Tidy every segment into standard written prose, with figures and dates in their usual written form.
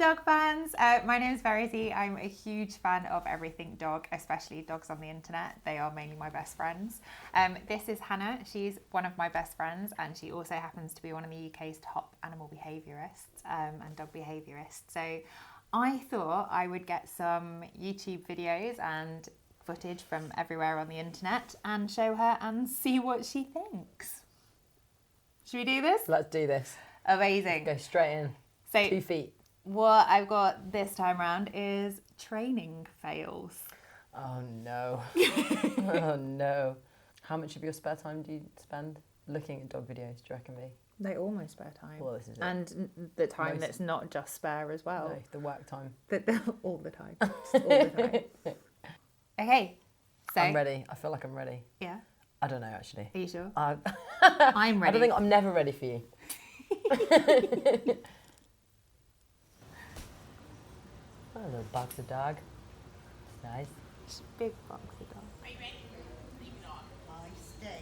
dog fans, my name is Verity. I'm a huge fan of everything dog, especially dogs on the internet. They are mainly my best friends. This is Hannah. She's one of my best friends, and she also happens to be one of the UK's top animal behaviourists and dog behaviourists. So I thought I would get some YouTube videos and footage from everywhere on the internet and show her and see what she thinks. Should we do this? Let's do this. Amazing. Go straight in. So 2 feet. what I've got this time around is training fails. Oh no. Oh no. How much of your spare time do you spend looking at dog videos, do you reckon, V? They almost spare time. Well, this is it. And the time that's not just spare as well. No, the work time. All the time. Just all the time. Okay, so... I'm ready. I feel like I'm ready. Yeah? I don't know, actually. Are you sure? I'm I'm ready. I don't think I'm never ready for you. Oh, a little boxer dog. Nice. Big boxy dog. Are you ready? Leave it on. I stay.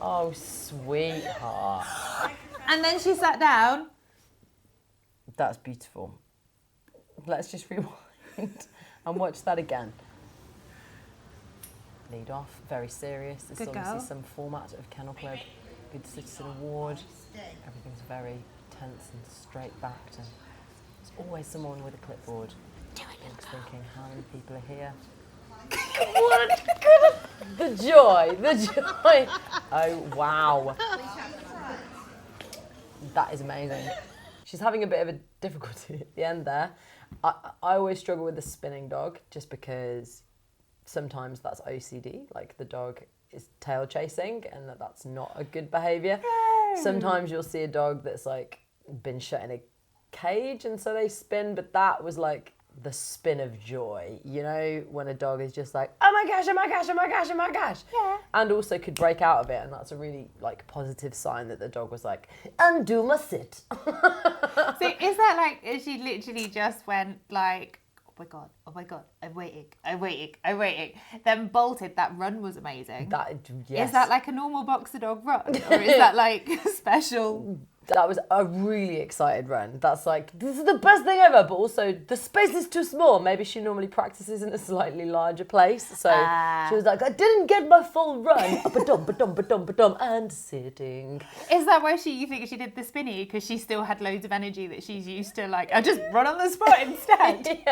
Oh, sweetheart. And then she sat down. That's beautiful. Let's just rewind and watch that again. Lead off, very serious. This is Good obviously girl. some format of Kennel Club. Good Citizen Award. Everything's very tense and straight backed, and there's always someone with a clipboard. Thinking, how many people are here? The joy, the joy. Oh, wow. That is amazing. She's having a bit of a difficulty at the end there. I always struggle with the spinning dog just because sometimes that's OCD, like the dog is tail chasing and that's not a good behaviour. No. Sometimes you'll see a dog that's like been shut in a cage and so they spin, but that was like the spin of joy, you know, when a dog is just like, oh my gosh, oh my gosh, oh my gosh, oh my gosh. Yeah. And also could break out of it, and that's a really like positive sign that the dog was like, undo my sit. So is that like, she literally just went like, oh my god, I'm waiting, then bolted? That run was amazing. That, yes. Is that like a normal boxer dog run? Or is that like special? That was a really excited run. That's like, this is the best thing ever, but also the space is too small. Maybe she normally practices in a slightly larger place. So she was like, I didn't get my full run. Ba-dum, and sitting. Is that why you think she did the spinny? Because she still had loads of energy that she's used to, like, I'll just run on the spot instead.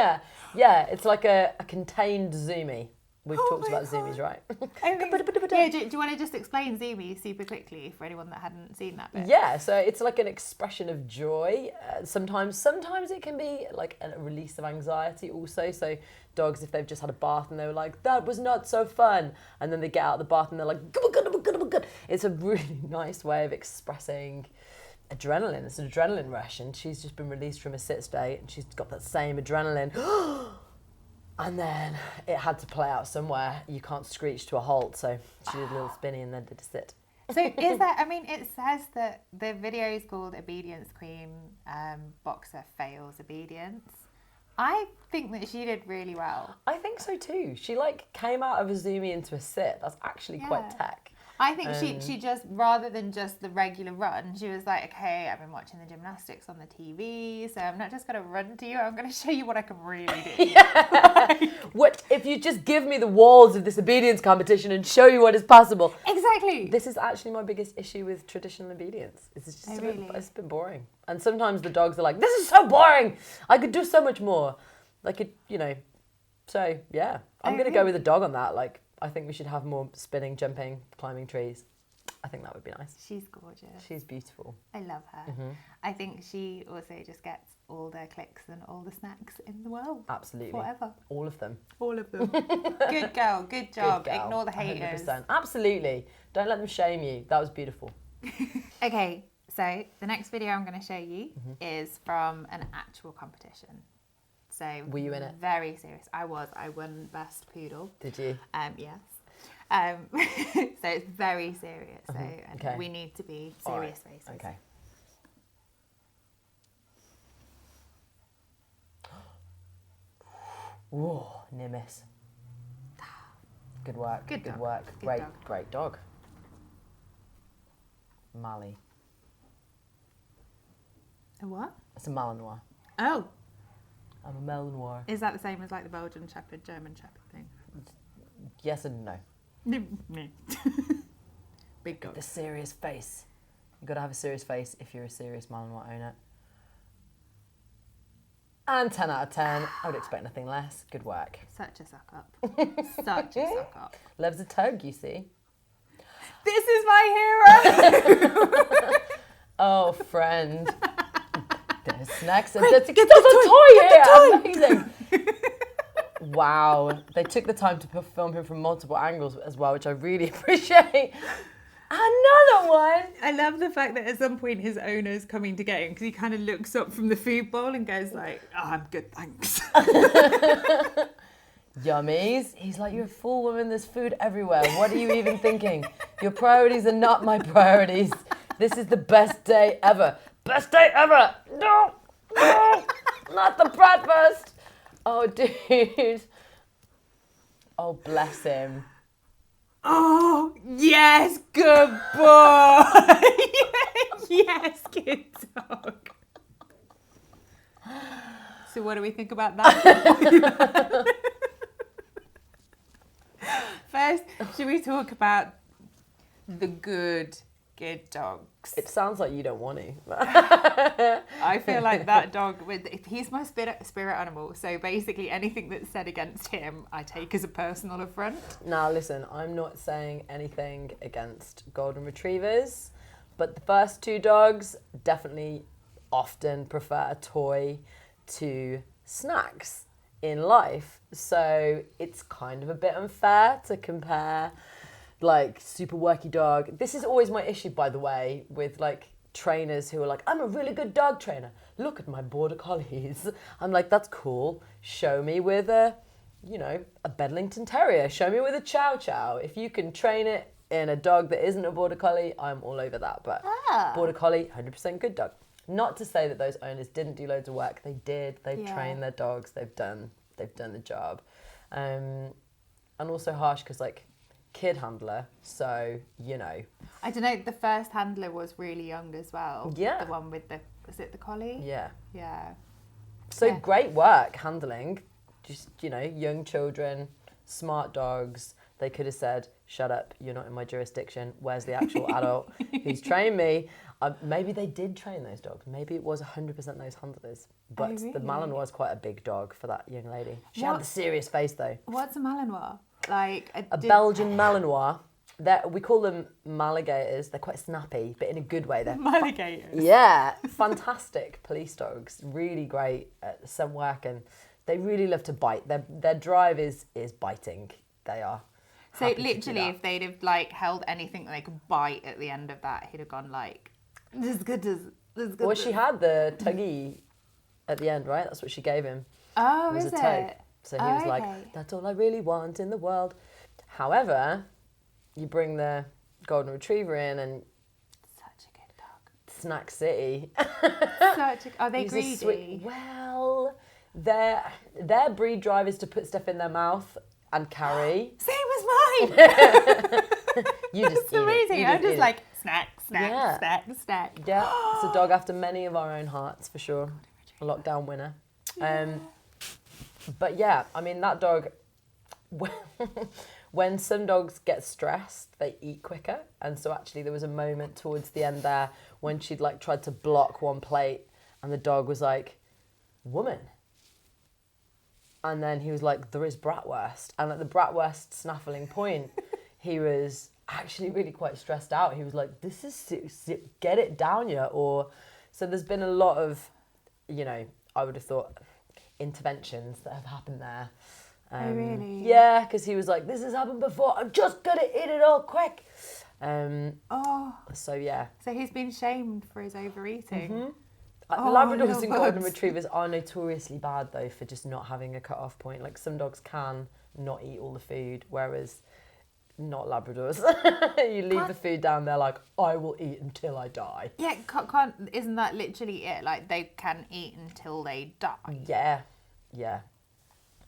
Yeah, it's like a contained zoomie. We've talked about zoomies, right? Do you want to just explain zoomies super quickly for anyone that hadn't seen that bit? Yeah, so it's like an expression of joy. Sometimes it can be like a release of anxiety also. So dogs, if they've just had a bath and they were like, that was not so fun, and then they get out of the bath and they're like, good. It's a really nice way of expressing adrenaline. It's an adrenaline rush, and she's just been released from a sit state and she's got that same adrenaline. And then it had to play out somewhere. You can't screech to a halt, so she did a little spinny and then did a sit. So is that, I mean, it says that the video is called Obedience Queen, Boxer Fails Obedience. I think that she did really well. I think so too. She like came out of a zoomie into a sit. That's actually quite tech. I think she just, rather than just the regular run, she was like, okay, I've been watching the gymnastics on the TV, so I'm not just going to run to you, I'm going to show you what I can really do. Yeah. What if you just give me the walls of this obedience competition and show you what is possible? Exactly. This is actually my biggest issue with traditional obedience. It's just it's a bit boring. And sometimes the dogs are like, this is so boring. I could do so much more. Like, it, you know, so yeah, I'm going to go with a dog on that. Like, I think we should have more spinning, jumping, climbing trees. I think that would be nice. She's gorgeous. She's beautiful. I love her. Mm-hmm. I think she also just gets all the clicks and all the snacks in the world. Absolutely. Forever. All of them. All of them. Good girl. Good job. Good girl. Ignore the haters. 100%. Absolutely. Don't let them shame you. That was beautiful. Okay, so the next video I'm going to show you is from an actual competition. So were you in it? Very serious. I was. I won Best Poodle. Did you? Yes. So it's very serious. So we need to be serious faces. Okay. Ooh, near miss. Good work. Good dog. work. Good Great, dog. great dog. Mali. A what? It's a Malinois. Oh, I'm a Malinois. is that the same as like the Belgian Shepherd, German Shepherd thing? Yes and no. No. Big dog. The serious face. You've got to have a serious face if you're a serious Malinois owner. And 10 out of 10. I would expect nothing less. Good work. Such a suck up. Such a suck up. Loves a togue, you see. This is my hero. Oh, friend. There's snacks and Quick, there's get a the toy here. Amazing. Wow. They took the time to film him from multiple angles as well, which I really appreciate. Another one. I love the fact that at some point his owner's coming to get him because he kind of looks up from the food bowl and goes like, "Oh, I'm good, thanks." Yummies. He's like, you're a fool woman, there's food everywhere. What are you even thinking? Your priorities are not my priorities. This is the best day ever. Best day ever. No, not the breakfast. Oh, dude. Oh, bless him. Oh, yes, good boy. Yes, good dog. So what do we think about that? First, should we talk about the good dogs? It sounds like you don't want to. I feel like that dog, he's my spirit animal. So basically anything that's said against him, I take as a personal affront. Now, listen, I'm not saying anything against golden retrievers, but the first two dogs definitely often prefer a toy to snacks in life. So it's kind of a bit unfair to compare like super worky dog. This is always my issue, by the way, with like trainers who are like, I'm a really good dog trainer. Look at my border collies. I'm like, that's cool. Show me with a Bedlington Terrier. Show me with a Chow Chow. If you can train it in a dog that isn't a border collie, I'm all over that. But border collie, 100% good dog. Not to say that those owners didn't do loads of work. They did. They've trained their dogs. They've done the job. And also harsh because like kid handler, so I don't know, the first handler was really young as well. Yeah. The one with was it the collie? yeah. So Great work handling just young children, smart dogs. They could have said, shut up, you're not in my jurisdiction, where's the actual adult who's trained me? Maybe they did train those dogs, maybe it was 100% those handlers, but really? the Malinois was quite a big dog for that young lady. She had the serious face though. What's a Malinois? Like A Belgian Malinois. We call them Maligators. They're quite snappy, but in a good way. They're Maligators. Yeah, fantastic police dogs. Really great at some work, and they really love to bite. Their drive is biting. They are. So happy to do literally, that. if they'd have like held anything that they could bite at the end of that, he'd have gone like, "This is good as this." Well, she had the tuggy at the end, right? That's what she gave him. Oh, It was is a tug. it? So he was Okay. like, "That's all I really want in the world." However, you bring the golden retriever in and Such a good dog. Snack City. Are they He's a greedy? sweet- Well, their breed drive is to put stuff in their mouth and carry. Same as mine. You just It's eat it. amazing. You I'm eat just it. like snack. Yeah. Yeah, it's a dog after many of our own hearts for sure. A lockdown winner. But yeah, I mean that dog. When some dogs get stressed, they eat quicker, and so actually there was a moment towards the end there when she'd like tried to block one plate, and the dog was like, "Woman." And then he was like, "There is bratwurst," and at the bratwurst snaffling point, he was actually really quite stressed out. He was like, "This is get it down, yeah." Or so there's been a lot of, I would have thought interventions that have happened there. Oh, really? Yeah, because he was like, "This has happened before. I'm just gonna eat it all quick." So yeah. So he's been shamed for his overeating. Labradors little and golden bugs. retrievers are notoriously bad though for just not having a cut-off point. Like some dogs can not eat all the food, whereas not Labradors. You leave the food down there like, "I will eat until I die." Yeah, can't. Isn't that literally it? Like they can eat until they die. Yeah.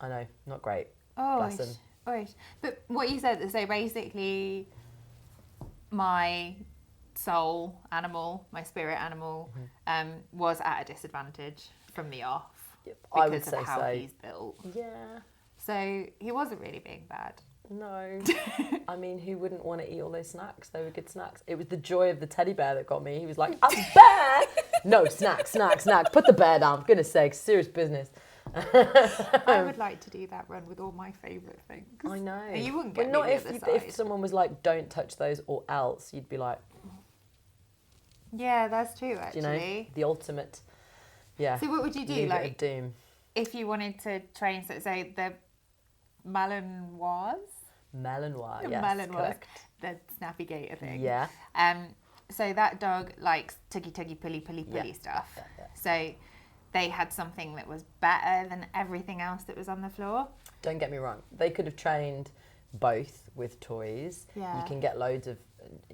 I know, not great. Oh, Bless him. But what you said, so basically, my soul animal, my spirit animal, was at a disadvantage from the off Yep, because I would of say how so. he's built. Yeah. So he wasn't really being bad. No. I mean, who wouldn't want to eat all those snacks? They were good snacks. It was the joy of the teddy bear that got me. He was like, a bear! No, snack. Put the bear down. For goodness sake, serious business. I would like to do that run with all my favourite things. I know. You wouldn't get but not me if the other if side. someone was like, don't touch those or else, you'd be like, Yeah, that's true, you actually. know, the ultimate. Yeah. So what would you do, leave it like, at doom. if you wanted to train, so the Malinois? Malinois, The yes, Malinois, correct. the snappy gator thing. Yeah. So that dog likes tuggy, pulley Yeah, stuff. yeah. So they had something that was better than everything else that was on the floor. Don't get me wrong. They could have trained both with toys. Yeah. You can get loads of,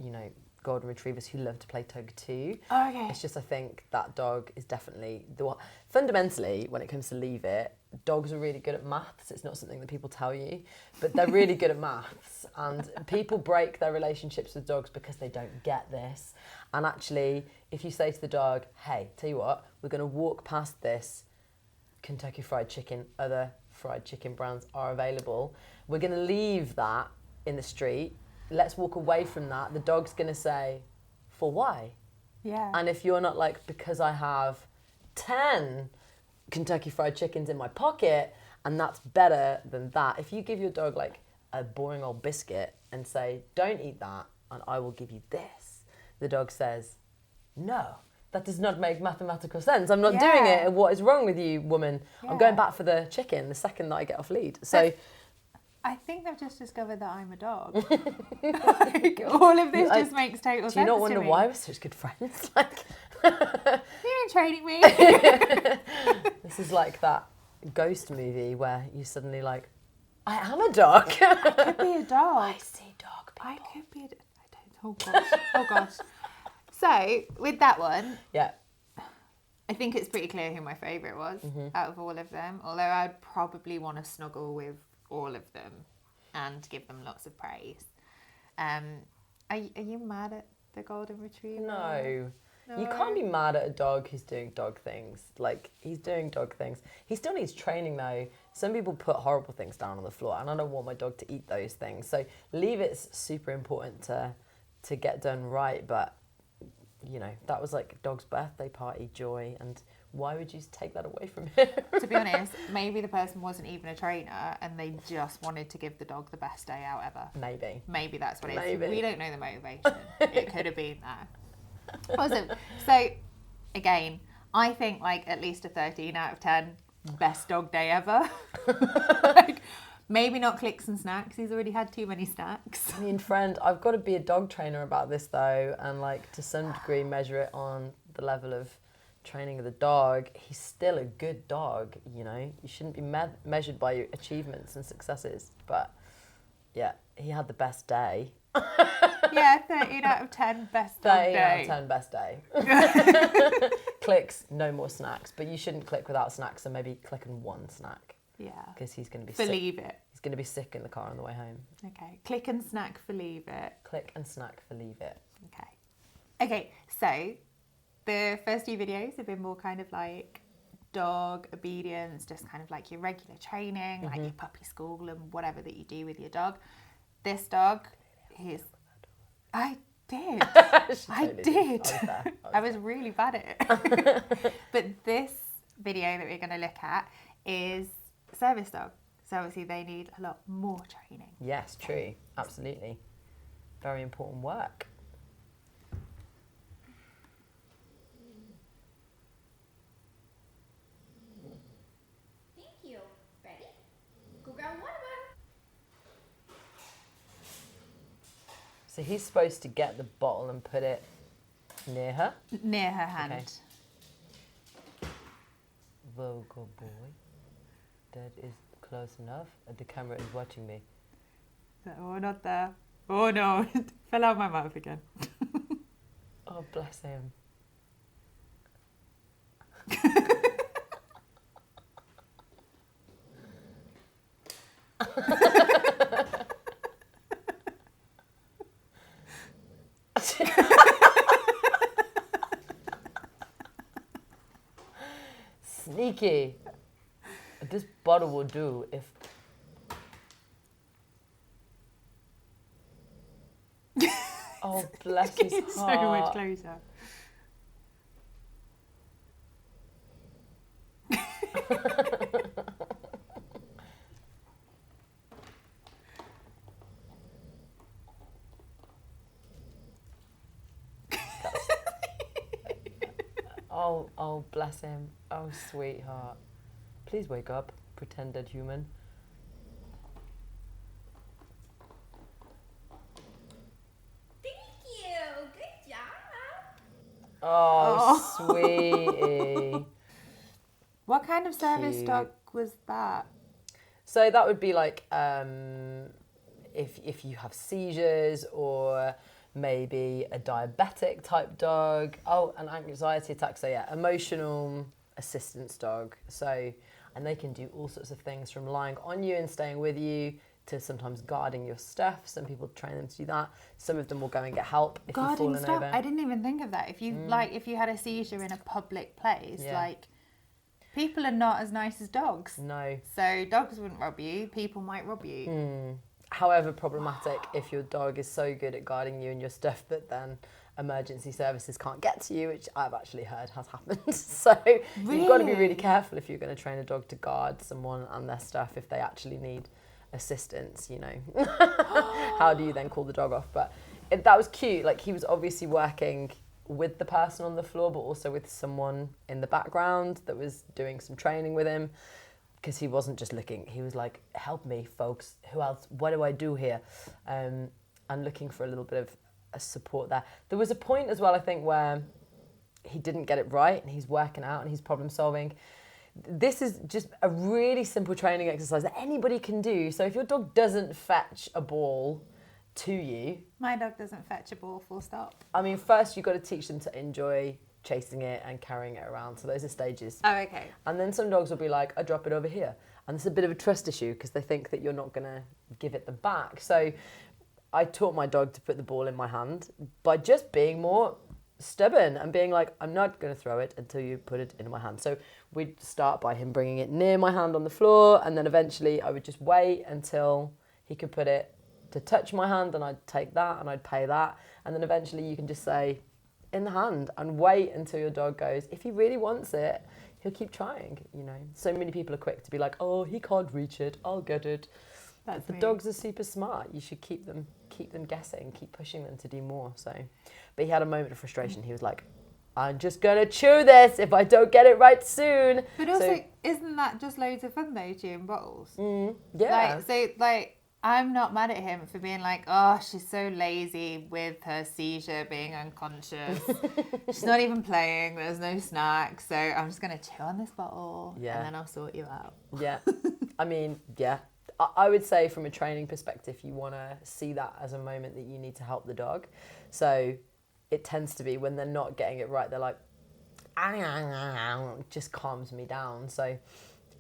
you know, golden retrievers who love to play tug too. Oh, okay. It's just, I think that dog is definitely the one. Fundamentally, when it comes to leave it, dogs are really good at maths. It's not something that people tell you, but they're really good at maths. And people break their relationships with dogs because they don't get this. And actually, if you say to the dog, hey, tell you what, we're going to walk past this Kentucky Fried Chicken, other fried chicken brands are available. We're going to leave that in the street. Let's walk away from that. The dog's going to say, for why? Yeah. And if you're not like, because I have 10 Kentucky Fried Chickens in my pocket and that's better than that. If you give your dog like a boring old biscuit and say, don't eat that and I will give you this, the dog says, no, that does not make mathematical sense. I'm not doing it. And what is wrong with you, woman? Yeah. I'm going back for the chicken the second that I get off lead. So I think they've just discovered that I'm a dog. Like, all of this just makes total sense. do you not wonder to me. why we're such good friends? Like, You're training me. this is like that ghost movie where you suddenly like, I am a dog. Could be a dog. I see dog people. I could be a dog. I don't. Oh gosh. Oh gosh. So with that one, Yeah. I think it's pretty clear who my favourite was out of all of them. Although I'd probably want to snuggle with all of them and give them lots of praise. Are you mad at the golden retriever? No. You No. can't be mad at a dog who's doing dog things. Like, he's doing dog things. He still needs training, though. Some people put horrible things down on the floor, and I don't want my dog to eat those things. So leave it's super important to get done right. But, you know, that was like a dog's birthday party joy, and why would you take that away from him? To be honest, maybe the person wasn't even a trainer and they just wanted to give the dog the best day out ever. Maybe. Maybe that's what it is. Maybe. We don't know the motivation. It could have been that. Awesome. So, again, I think like at least a 13 out of 10. Best dog day ever. Like, maybe not clicks and snacks. He's already had too many snacks. I mean, friend, I've got to be a dog trainer about this, though, and like to some degree measure it on the level of training of the dog. He's still a good dog, you know. You shouldn't be measured by your achievements and successes. But yeah, he had the best day. Yeah, 13 out of 10 best dog 13 day. out of 10 best day. Clicks, no more snacks. But you shouldn't click without snacks, so maybe click on one snack. Yeah. Because he's going to be sick. Believe it. He's going to be sick in the car on the way home. Okay. Click and snack for leave it. Click and snack for leave it. Okay. Okay, so the first few videos have been more kind of like dog obedience, just kind of like your regular training, like your puppy school and whatever that you do with your dog. This dog, I did. I Totally did. I was there. I was really bad at it. But this video that we're going to look at is service dog. So obviously they need a lot more training. Yes, true. Absolutely. Very important work. Thank you. Ready? Go grab one of them. So he's supposed to get the bottle and put it near her. Near her hand. Okay. Well, good boy. That is close enough. The camera is watching me. Oh, not there. Oh no, it fell out my mouth again. Oh, bless him. Kiki, this bottle will do if... Oh, bless his It's so heart. much closer. Oh, bless him. Oh, sweetheart. Please wake up, pretended human. Thank you. Good job. Oh, sweetie. What kind of service Cute. dog was that? So that would be like if you have seizures or maybe a diabetic type dog. Oh, an anxiety attack. So yeah, emotional assistance dog. So, and they can do all sorts of things from lying on you and staying with you to sometimes guarding your stuff. Some people train them to do that. Some of them will go and get help if you've Guarding fallen stuff. over. I didn't even think of that. If you if you had a seizure in a public place, Yeah. like people are not as nice as dogs. No. So dogs wouldn't rob you. People might rob you. However problematic if your dog is so good at guarding you and your stuff that then emergency services can't get to you, which I've actually heard has happened. So you've got to be really Really? careful if you're going to train a dog to guard someone and their stuff if they actually need assistance, you know. How do you then call the dog off? But that was cute. Like, he was obviously working with the person on the floor, but also with someone in the background that was doing some training with him. Because he wasn't just looking, he was like, help me, folks. Who else? What do I do here? And looking for a little bit of a support there. There was a point as well, I think, where he didn't get it right and he's working out and he's problem solving. This is just a really simple training exercise that anybody can do. So if your dog doesn't fetch a ball to you, My dog doesn't fetch a ball, full stop. I mean, first you've got to teach them to enjoy chasing it and carrying it around. So those are stages. Oh, okay. And then some dogs will be like, I drop it over here. And it's a bit of a trust issue because they think that you're not going to give it them back. So I taught my dog to put the ball in my hand by just being more stubborn and being like, I'm not going to throw it until you put it in my hand. So we'd start by him bringing it near my hand on the floor. And then eventually I would just wait until he could put it to touch my hand and I'd take that and I'd pay that. And then eventually you can just say, in the hand, and wait until your dog goes, if he really wants it, he'll keep trying, you know. So many people are quick to be like, oh, he can't reach it, I'll get it. That's The me. dogs are super smart. You should keep them guessing, keep pushing them to do more. So, but he had a moment of frustration. He was like, I'm just gonna chew this if I don't get it right soon. But also, isn't that just loads of fun though, chewing bottles? Yeah. I'm not mad at him for being like, oh, she's so lazy with her seizure, being unconscious. She's not even playing. There's no snacks, so I'm just gonna chew on this bottle, Yeah. and then I'll sort you out. Yeah. I mean, yeah. I would say from a training perspective, you want to see that as a moment that you need to help the dog. So it tends to be when they're not getting it right, they're like, it just calms me down. So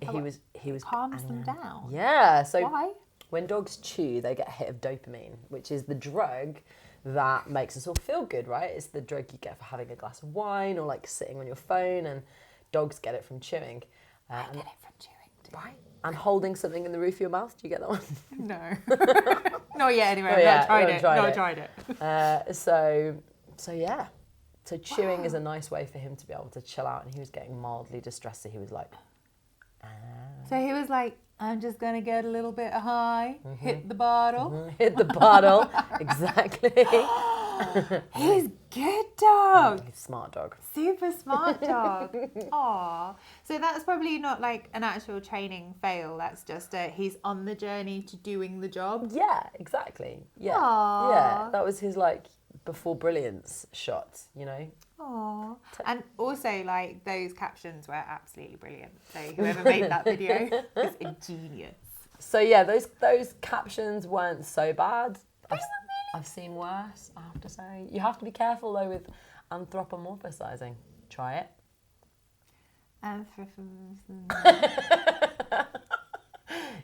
he was Calms them down. Yeah. So Why? when dogs chew, they get a hit of dopamine, which is the drug that makes us all feel good, right? It's the drug you get for having a glass of wine or like sitting on your phone, and dogs get it from chewing. I get it from chewing too. Right. And holding something in the roof of your mouth. Do you get that one? No. Not yet anyway. Not I've yet, not tried you it. haven't Not tried tried it. So yeah. So chewing is a nice way for him to be able to chill out, and he was getting mildly distressed, so he was like, So he was like, I'm just going to get a little bit high, hit the bottle. hit the bottle. Exactly. He's good dog. He's a smart dog. Super smart dog. Aw. So that's probably not like an actual training fail. That's just he's on the journey to doing the job. Yeah, exactly. Yeah. Aw. Yeah. That was his like before brilliance shot, you know? Aw. And also, like, those captions were absolutely brilliant. So whoever made that video is a genius. So yeah, those captions weren't so bad. I've seen worse, I have to say. You have to be careful though with anthropomorphizing. Try it.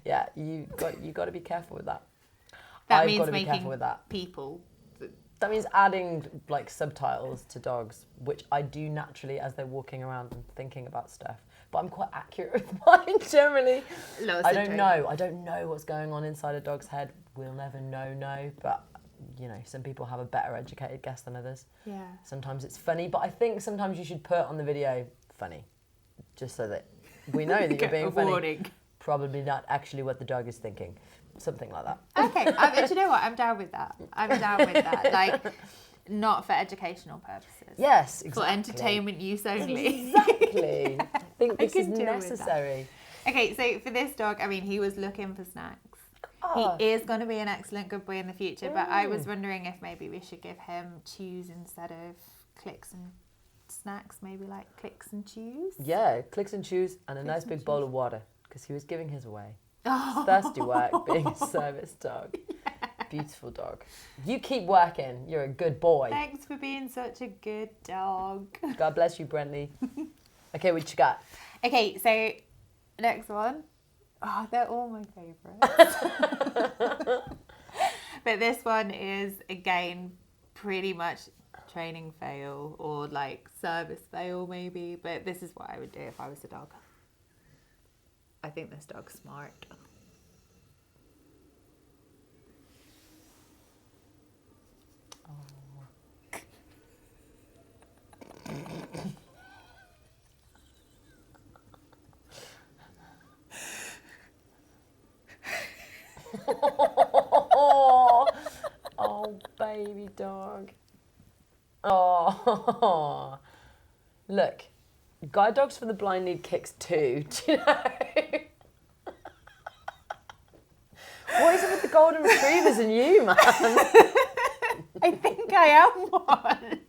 Yeah, you got to be careful with that. That I've means got to be making careful with that. people. That means adding like subtitles to dogs, which I do naturally as they're walking around and thinking about stuff. but I'm quite accurate with mine generally. Lots I of don't training. know. I don't know what's going on inside a dog's head. We'll never know, but you know, some people have a better educated guess than others. Yeah. Sometimes it's funny, but I think sometimes you should put on the video funny, just so that we know that you're being funny. Warning. Probably not actually what the dog is thinking. Something like that. Okay, do you know what? I'm down with that. I'm down with that. Like, not for educational purposes. Yes, exactly. For entertainment use only. Exactly. I think this is can deal with that. necessary. Okay, so for this dog, I mean, he was looking for snacks. Oh. He is going to be an excellent good boy in the future, but I was wondering if maybe we should give him chews instead of clicks and snacks, maybe like clicks and chews. Yeah, clicks and chews and a Clicks nice and big bowl of water because he was giving his away. Oh. It's thirsty work being a service dog. Beautiful dog. You keep working. You're a good boy. Thanks for being such a good dog. God bless you, Brentley. Okay, what you got? Okay, so next one. Oh, they're all my favourites. But this one is, again, pretty much training fail or like service fail maybe. But this is what I would do if I was a dog. I think this dog's smart. Oh, baby dog. Oh, look, guide dogs for the blind need kicks too. Do you know? What is it with the golden retrievers and you, man? I think I am one.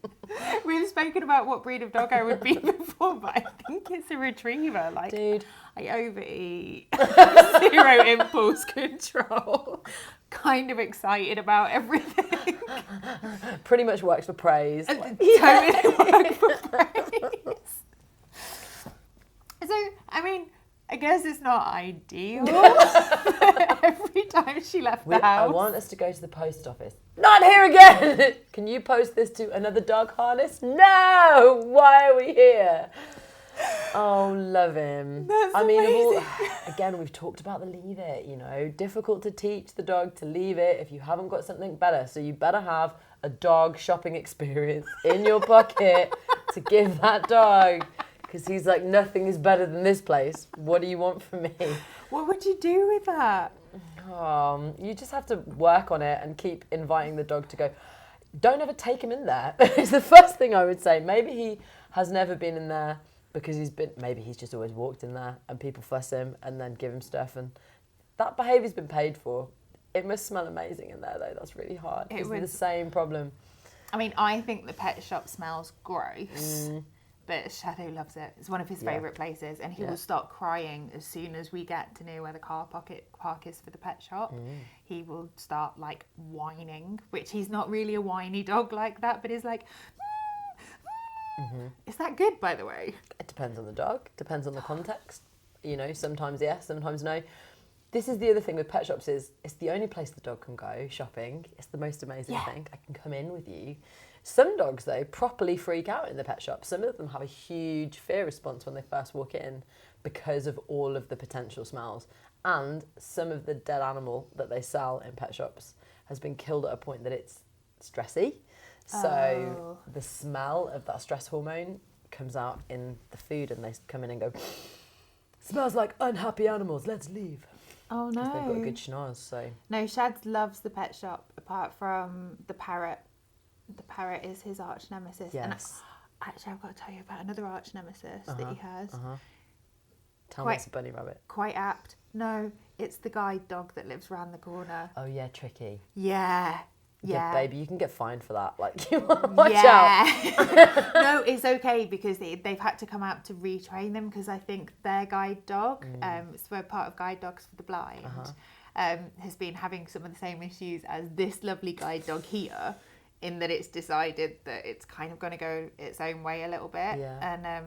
We've spoken about what breed of dog I would be before, but I think it's a retriever. Like, Dude. I overeat, zero impulse control, kind of excited about everything. Pretty much works for praise. Totally work for praise. So, I mean, I guess it's not ideal. Every time she left the I house. want us to go to the post office. Not here again! Can you post this to another dog harness? No! Why are we here? Oh, love him. That's I mean, amazing. again, we've talked about the leave it, you know. Difficult to teach the dog to leave it if you haven't got something better. So you better have a dog shopping experience in your pocket to give that dog. Because he's like, nothing is better than this place. What do you want from me? What would you do with that? You just have to work on it and keep inviting the dog to go. Don't ever take him in there. It's the first thing I would say. Maybe he has never been in there because maybe he's just always walked in there and people fuss him and then give him stuff, and that behaviour's been paid for. It must smell amazing in there though. That's really hard. It's the same problem. I mean, I think the pet shop smells gross. But Shadow loves it. It's one of his favourite places, and he will start crying as soon as we get to near where the park is for the pet shop. He will start like whining, which he's not really a whiny dog like that, but is like, Is that good, by the way? It depends on the dog, depends on the context. You know, sometimes yes, sometimes no. This is the other thing with pet shops is it's the only place the dog can go shopping. It's the most amazing thing. I can come in with you. Some dogs, though, properly freak out in the pet shop. Some of them have a huge fear response when they first walk in because of all of the potential smells. And some of the dead animal that they sell in pet shops has been killed at a point that it's stressy. So the smell of that stress hormone comes out in the food and they come in and go, smells like unhappy animals, let's leave. Oh, no. They've got a good schnoz, so... No, Shads loves the pet shop, apart from the parrot. The parrot is his arch nemesis. Yes. And actually, I've got to tell you about another arch nemesis that he has. Tell me it's a bunny rabbit. Quite apt. No, it's the guide dog that lives round the corner. Oh, yeah, tricky. Yeah. Yeah, baby, you can get fined for that. Like, you watch out. No, it's okay because they've had to come out to retrain them because I think their guide dog, it's for part of Guide Dogs for the Blind, has been having some of the same issues as this lovely guide dog here, in that it's decided that it's kind of going to go its own way a little bit. Yeah. And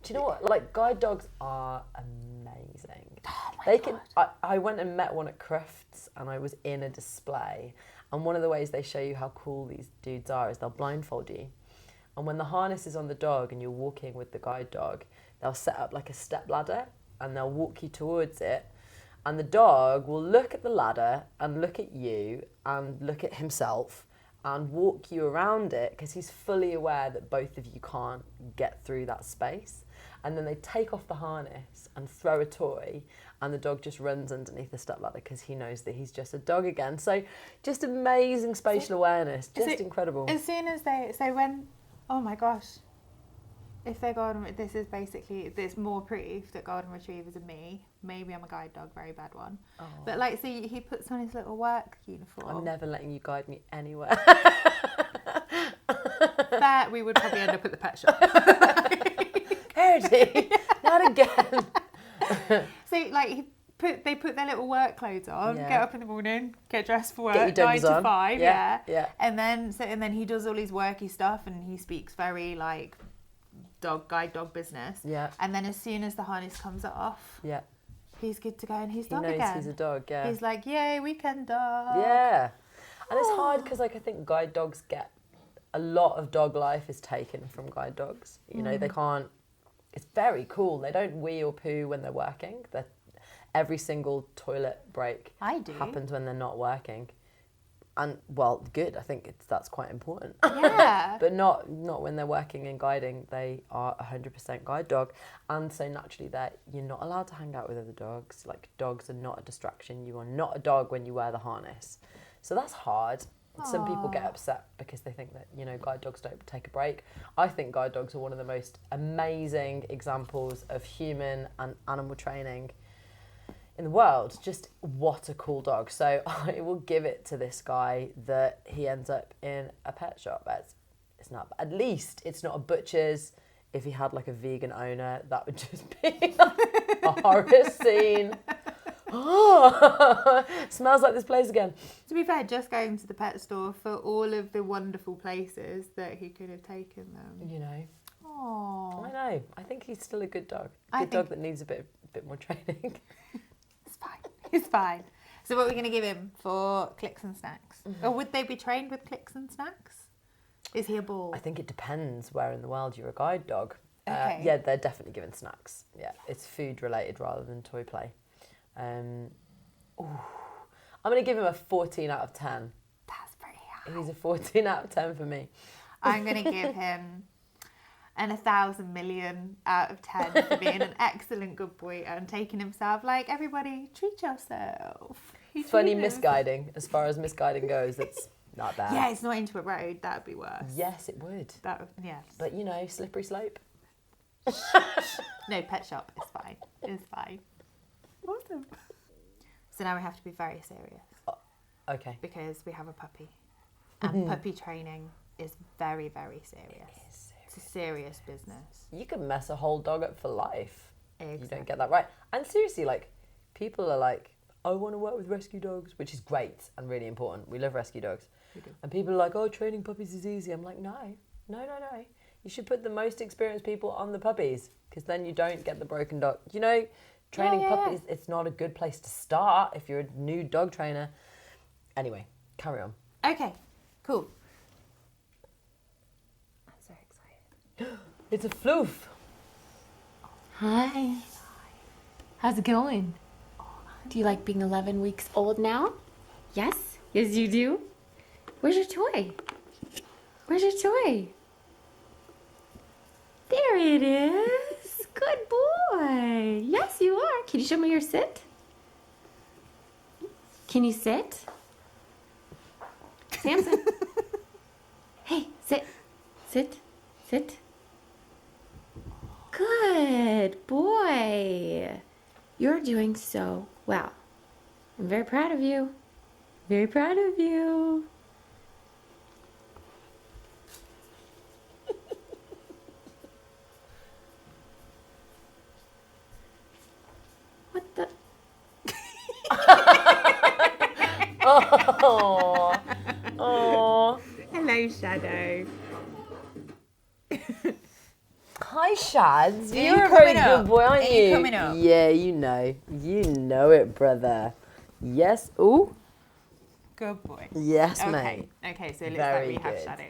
Do you know what? Like, guide dogs are amazing. Oh my God. I went and met one at Crufts and I was in a display. And one of the ways they show you how cool these dudes are is they'll blindfold you. And when the harness is on the dog and you're walking with the guide dog, they'll set up like a step ladder and they'll walk you towards it. And the dog will look at the ladder and look at you and look at himself and walk you around it because he's fully aware that both of you can't get through that space. And then they take off the harness and throw a toy, and the dog just runs underneath the step ladder because he knows that he's just a dog again. So just amazing spatial awareness, just incredible. As soon as oh my gosh, if they're golden, there's more proof that golden retrievers are me. Maybe I'm a guide dog, very bad one. Oh. But like, so he puts on his little work uniform. I'm never letting you guide me anywhere. That we would probably end up at the pet shop. Harry, not again. So like they put their little work clothes on, Yeah. get up in the morning, get dressed for work, Get your 9 duggies to on. 5, Yeah, yeah. yeah. And then he does all his worky stuff, and he speaks very like guide dog business. Yeah. And then as soon as the harness comes off, Yeah. he's good to go, and he's He dog knows again. he's a dog, yeah. He's like, yay, weekend dog. Yeah. And it's hard because like I think guide dogs get a lot of dog life is taken from guide dogs. You know, they can't. It's very cool. They don't wee or poo when they're working. Every single toilet break I do. happens when they're not working. And well, good. I think that's quite important. Yeah. But not when they're working and guiding. They are 100% guide dog, and so naturally you're not allowed to hang out with other dogs. Like dogs are not a distraction. You are not a dog when you wear the harness. So that's hard. Some people get upset because they think that, you know, guide dogs don't take a break. I think guide dogs are one of the most amazing examples of human and animal training in the world. Just what a cool dog. So I will give it to this guy that he ends up in a pet shop. It's not, at least it's not a butcher's. If he had like a vegan owner, that would just be a horror scene. Oh, smells like this place again. To be fair, just going to the pet store for all of the wonderful places that he could have taken them. You know. Oh, I know. I think he's still a good dog. I Good dog think- that needs a bit more training. it's fine. It's fine. So what are we going to give him for clicks and snacks? Mm-hmm. Or would they be trained with clicks and snacks? Is he a ball? I think it depends where in the world you're a guide dog. Okay. Yeah, they're definitely given snacks. Yeah, it's food related rather than toy play. I'm going to give him a 14 out of 10. That's pretty high. He's a 14 out of 10 for me. I'm going to give him an 1,000 million out of 10 for being an excellent good boy and taking himself. Like, everybody, treat yourself. He Funny treated himself. misguiding. As far as misguiding goes, it's not bad. Yeah, it's not into a road. That would be worse. Yes, it would. Yes. But, you know, slippery slope. No, pet shop. It's fine. It's fine. Awesome. So now we have to be very serious Okay. because we have a puppy. And puppy training is very, very serious. It's a serious business. You can mess a whole dog up for life. Exactly. You don't get that right. And seriously, like, people are like, I want to work with rescue dogs, which is great and really important. We love rescue dogs. We do. And people are like, oh, training puppies is easy. I'm like, no. You should put the most experienced people on the puppies because then you don't get the broken dog. You know, training puppies, it's not a good place to start if you're a new dog trainer. Anyway, carry on. Okay, cool. I'm so excited. It's a floof. Hi. How's it going? Do you like being 11 weeks old now? Yes? Yes, you do? Where's your toy? Where's your toy? There it is. Good boy. Yes, you are. Can you show me your sit? Can you sit? Samson. Hey, sit. Sit. Sit. Good boy. You're doing so well. I'm very proud of you. Very proud of you. What the? Oh. Oh. Hello, Shadow. Hi, Shads. Are you You're a very coming up? good boy, aren't Are you? you coming up? Yeah, you know. You know it, brother. Yes. Ooh. Good boy. Yes, Okay. mate. Okay, so it looks Very like we have good. Shadow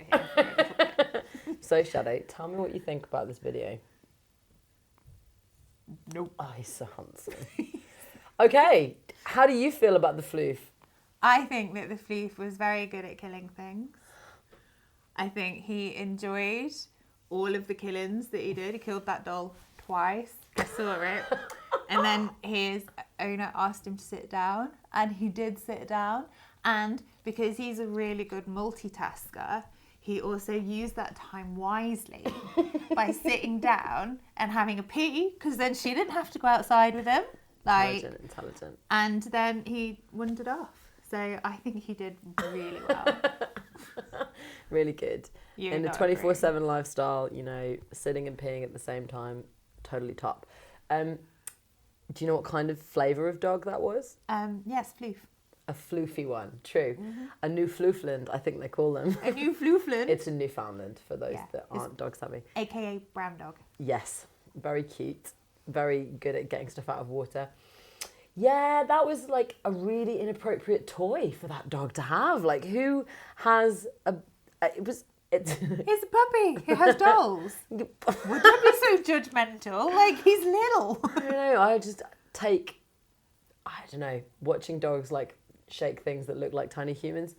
here. So, Shadow, tell me what you think about this video. Nope. Oh, he's so handsome. Okay, how do you feel about the floof? I think that the floof was very good at killing things. I think he enjoyed all of the killings that he did. He killed that doll twice. I saw it. And then his owner asked him to sit down, and he did sit down. And because he's a really good multitasker, he also used that time wisely by sitting down and having a pee, because then she didn't have to go outside with him. Intelligent. And then he wandered off. So I think he did really well. Really good. You In a not 24/7 lifestyle, you know, sitting and peeing at the same time, totally top. Do you know what kind of flavour of dog that was? Yes, floof. A floofy one, true. A new floofland, I think they call them. A new floofland. It's in Newfoundland for those Yeah, that aren't dog savvy. AKA brown dog. Yes, very cute. Very good at getting stuff out of water. Yeah, that was like a really inappropriate toy for that dog to have. Like, who has a? It's He's a puppy. He has dolls. Would that be so judgmental? Like, he's little. I don't know. I don't know. Watching dogs like shake things that look like tiny humans.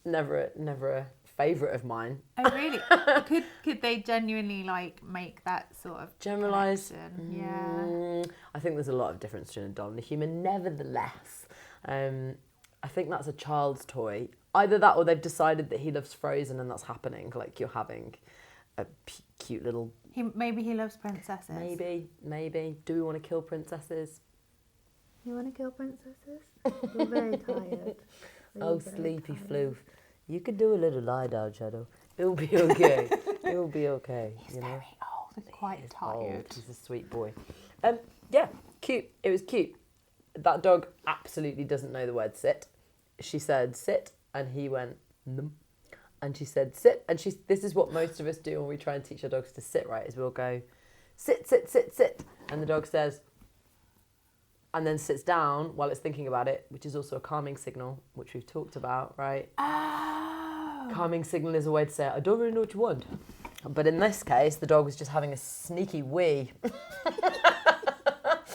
Never a favourite of mine. Oh, really? Could they genuinely like make that sort of Generalised. connection? Yeah. I think there's a lot of difference between a dog and a human. Nevertheless, I think that's a child's toy. Either that, or they've decided that he loves Frozen, and that's happening. Like, you're having a cute little. Maybe he loves princesses. Maybe. Do we want to kill princesses? You want to kill princesses? You're very tired. Oh, sleepy floof. You could do a little lie down, Shadow. It'll be okay. It'll be okay. He's very old and quite tired. Old. He's a sweet boy. Yeah, cute. It was cute. That dog absolutely doesn't know the word sit. She said sit, and he went num. And she said sit, and this is what most of us do when we try and teach our dogs to sit, right? Is we'll go sit, sit, sit, sit, and the dog says, and then sits down while it's thinking about it, which is also a calming signal, which we've talked about, right? Oh. Calming signal is a way to say, I don't really know what you want. But in this case, the dog was just having a sneaky wee.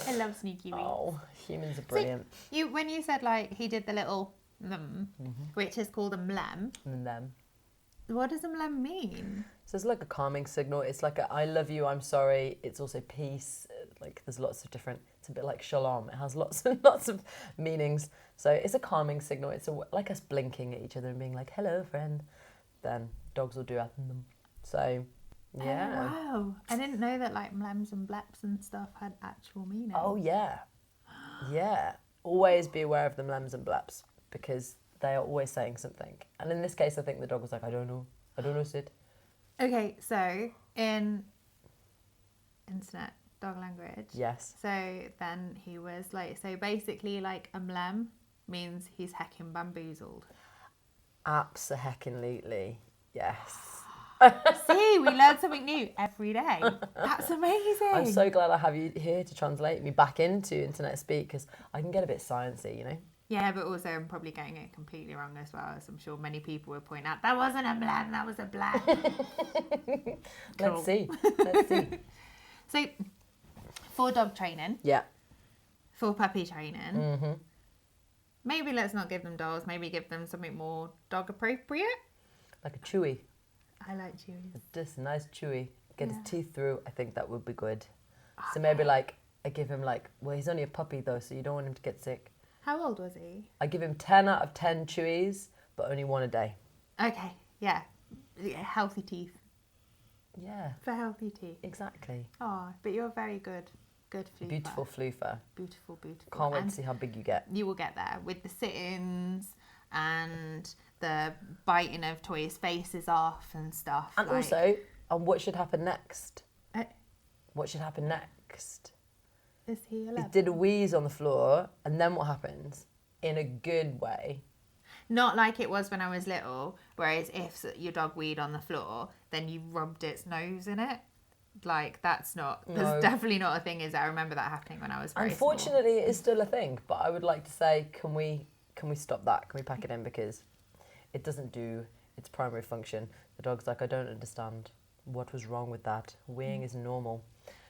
I love sneaky wee. Oh, humans are brilliant. So when you said like he did the little which is called a mlem, And them. what does a mlem mean? So it's like a calming signal. It's like a I love you, I'm sorry. It's also peace. Like, there's lots of different, it's a bit like shalom. It has lots and lots of meanings. So it's a calming signal. It's like us blinking at each other and being like, hello, friend. Then dogs will do that. So, yeah. Oh, wow. I didn't know that like mlems and bleps and stuff had actual meaning. Oh, yeah. Yeah. Always be aware of the mlems and bleps, because they are always saying something. And in this case, I think the dog was like, I don't know, Sid. Okay, so in internet dog language. Yes. So then he was like, so basically like a mlem means he's heckin' bamboozled. Abso-heckin-lutely. Yes. See, we learn something new every day. That's amazing. I'm so glad I have you here to translate me back into internet speak, because I can get a bit sciencey, you know? Yeah, but also I'm probably getting it completely wrong as well, as I'm sure many people would point out. That wasn't a mlem, that was a black. Let's see. So, for dog training, Yeah. for puppy training, maybe let's not give them dolls, maybe give them something more dog appropriate. Like a chewy. I like chewies. Just a nice chewy. Get his Yeah. teeth through. I think that would be good. So maybe like, I give him like, well, he's only a puppy though, so you don't want him to get sick. How old was he? I give him 10 out of 10 chewies, but only one a day. Okay, yeah. Healthy teeth. Yeah, For healthy teeth. exactly. Oh, but you're very good. Good floofer. Beautiful floofer. Beautiful. Can't wait And to see how big you get. you will get there with the sit-ins and the biting of toys' faces off and stuff. And like- also, what should happen next? Uh, What should happen next? is he He 11? did a wheeze on the floor, and then what happens? In a good way. Not like it was when I was little, whereas if your dog weed on the floor, then you rubbed its nose in it. Like, that's not, No. that's definitely not a thing, is it? I remember that happening when I was very small. Unfortunately, it is still a thing, but I would like to say, can we stop that? Can we pack it in? Because it doesn't do its primary function. The dog's like, I don't understand. What was wrong with that? Weeing is normal.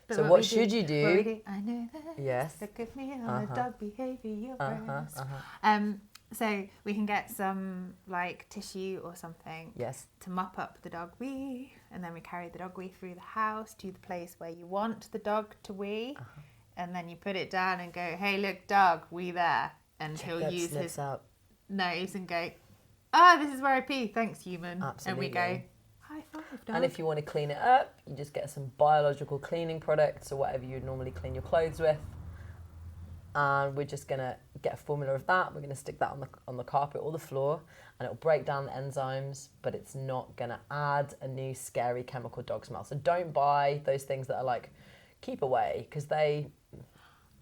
But So we what should you do? what we I know that. Yes. Look at me on the dog behaviour. Uh-huh. So we can get some like tissue or something Yes. to mop up the dog wee, and then we carry the dog wee through the house to the place where you want the dog to wee, and then you put it down and go, "Hey, look, dog, wee there," and he'll That use snips his out. nose and go, "Ah, this is where I pee. Thanks, human." Absolutely. And we go, "High five, dog." And if you want to clean it up, you just get some biological cleaning products or whatever you'd normally clean your clothes with. And we're just gonna get a formula of that. We're gonna stick that on the carpet or the floor, and it'll break down the enzymes, but it's not gonna add a new scary chemical dog smell. So don't buy those things that are like keep away, because they.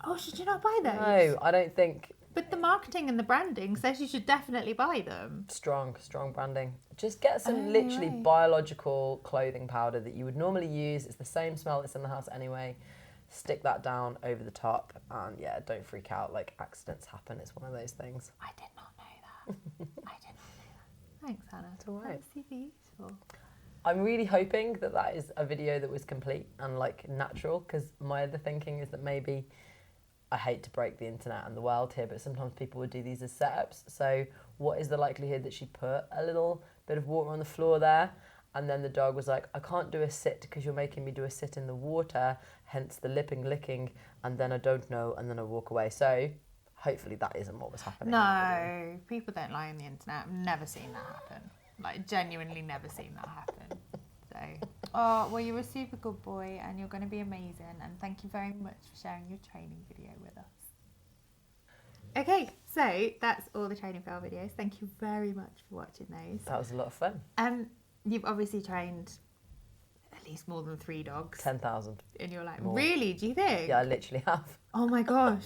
Oh, should you not buy those? No, I don't think. But the marketing and the branding says you should definitely buy them. Strong branding. Just get some Oh, literally right. biological clothing powder that you would normally use. It's the same smell that's in the house anyway. Stick that down over the top, and yeah, don't freak out. Like, accidents happen. It's one of those things. I did not know that. I did not know that. Thanks, Hannah. It's all right. That's super useful. I'm really hoping that that is a video that was complete and like natural, because my other thinking is that maybe, I hate to break the internet and the world here, but sometimes people would do these as setups. So what is the likelihood that she put a little bit of water on the floor there, and then the dog was like, "I can't do a sit because you're making me do a sit in the water," hence the lipping, licking, and then I don't know, and then I walk away. So hopefully that isn't what was happening. No, people don't lie on the internet. I've never seen that happen. Like, genuinely never seen that happen. So, oh, well, you're a super good boy, and you're going to be amazing, and thank you very much for sharing your training video with us. Okay, so that's all the training fail videos. Thank you very much for watching those. That was a lot of fun. You've obviously trained at least more than 3 dogs 10,000. in your life. More. Really? Do you think? Yeah, I literally have. Oh my gosh.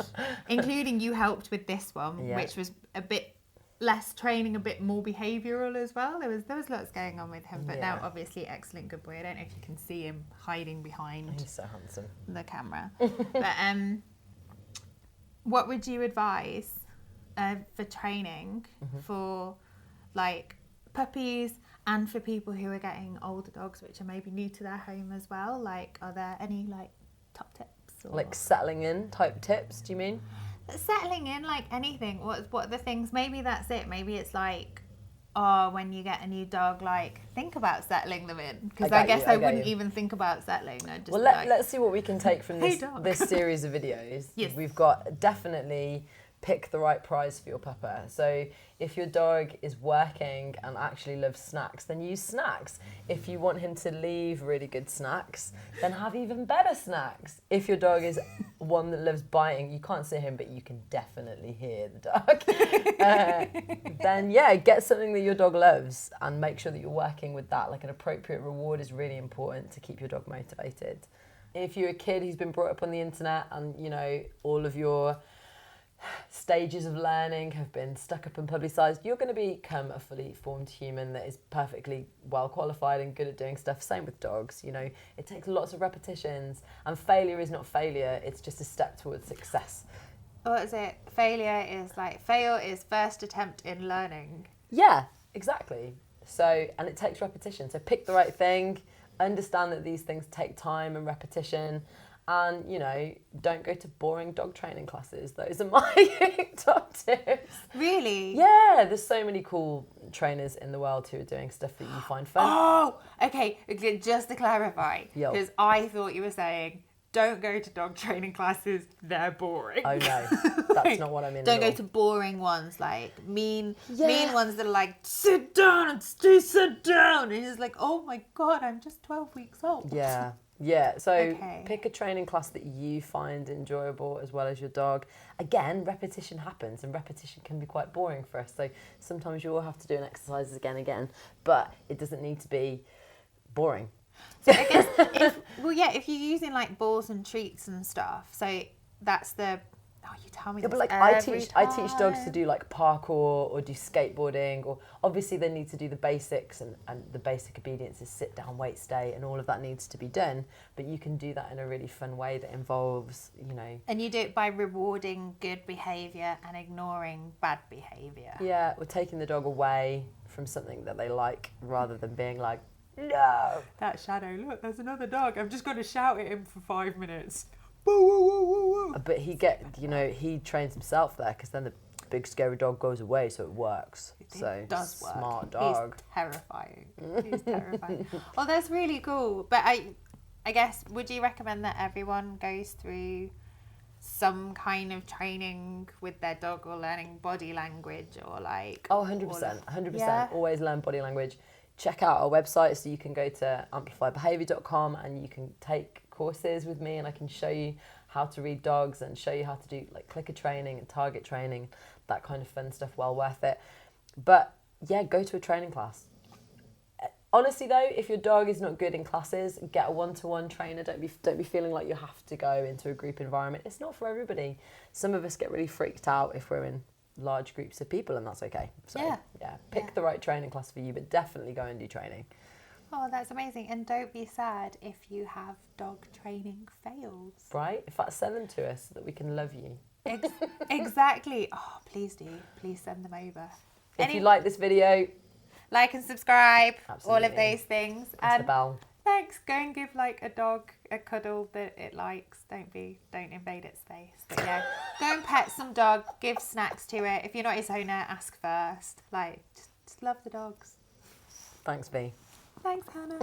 Including you helped with this one, Yeah. which was a bit less training, a bit more behavioural as well. There was lots going on with him, but now Yeah. obviously excellent good boy. I don't know if you can see him hiding behind He's so handsome. the camera. But what would you advise for training for like puppies and for people who are getting older dogs, which are maybe new to their home as well? Like, are there any like top tips? Or... Like settling in type tips, do you mean? settling in, like anything. What are the things? Maybe that's it. Maybe it's like, oh, when you get a new dog, like think about settling them in, because I guess I wouldn't even think about settling. I'd just Well, like, let's see what we can take from Hey, this dog. this series of videos. Yes. We've got definitely pick the right prize for your pupper. So if your dog is working and actually loves snacks, then use snacks. If you want him to leave really good snacks, then have even better snacks. If your dog is one that loves biting, you can't see him, but you can definitely hear the dog. Then yeah, get something that your dog loves and make sure that you're working with that. Like an appropriate reward is really important to keep your dog motivated. If you're a kid who's been brought up on the internet and, you know, all of your stages of learning have been stuck up and publicised, you're going to become a fully formed human that is perfectly well qualified and good at doing stuff. Same with dogs, you know, it takes lots of repetitions, and failure is not failure, it's just a step towards success. what is it? Failure is like, fail is first attempt in learning. Yeah, exactly. So, and it takes repetition. So pick the right thing, understand that these things take time and repetition. And, you know, don't go to boring dog training classes. Those are my top tips. Really? Yeah, there's so many cool trainers in the world who are doing stuff that you find fun. Oh, okay. Just to clarify, Yo. because I thought you were saying, don't go to dog training classes, they're boring. Oh no, that's not what I mean. Don't at go all. to boring ones, like mean Yeah. ones that are like, sit down and stay sit down. And it's like, oh my God, I'm just 12 weeks old. Yeah. Yeah, so Okay. pick a training class that you find enjoyable as well as your dog. Again, repetition happens, and repetition can be quite boring for us. So sometimes you will have to do an exercise again and again, but it doesn't need to be boring. So I guess, if you're using like balls and treats and stuff, so that's the, oh, you tell me Yeah, this but like every I teach dogs to time. do like parkour or do skateboarding, or obviously they need to do the basics, and the basic obedience is sit down, wait, stay, and all of that needs to be done. But you can do that in a really fun way that involves, you know. And you do it by rewarding good behaviour and ignoring bad behaviour. Yeah, we're taking the dog away from something that they like rather than being like, No. That shadow, look, there's another dog. I'm just going to shout at him for 5 minutes. Woo, woo, woo, woo, woo. But he trains himself there because then the big scary dog goes away, so it works. It does work. Smart dog. He's terrifying. He's terrifying. Well, that's really cool. But I guess, would you recommend that everyone goes through some kind of training with their dog or learning body language or like... Oh, 100%. 100%. Yeah. Always learn body language. Check out our website, so you can go to amplifybehaviour.com and you can take courses with me, and I can show you how to read dogs and show you how to do like clicker training and target training, that kind of fun stuff. Well worth it. But yeah, go to a training class. Honestly though, if your dog is not good in classes, get a one-to-one trainer. Don't be feeling like you have to go into a group environment. It's not for everybody. Some of us get really freaked out if we're in large groups of people, and that's okay. So yeah, pick the right training class for you, but definitely go and do training. Oh, that's amazing. And don't be sad if you have dog training fails. Right? In fact, send them to us so that we can love you. Exactly. Oh, please do. Please send them over. If you like this video, like and subscribe. Absolutely. All of those things. Press the bell. Thanks. Go and give like a dog a cuddle that it likes. Don't invade its space. But yeah, go and pet some dog. Give snacks to it. If you're not its owner, ask first. Like, just love the dogs. Thanks, V. Thanks, Hannah.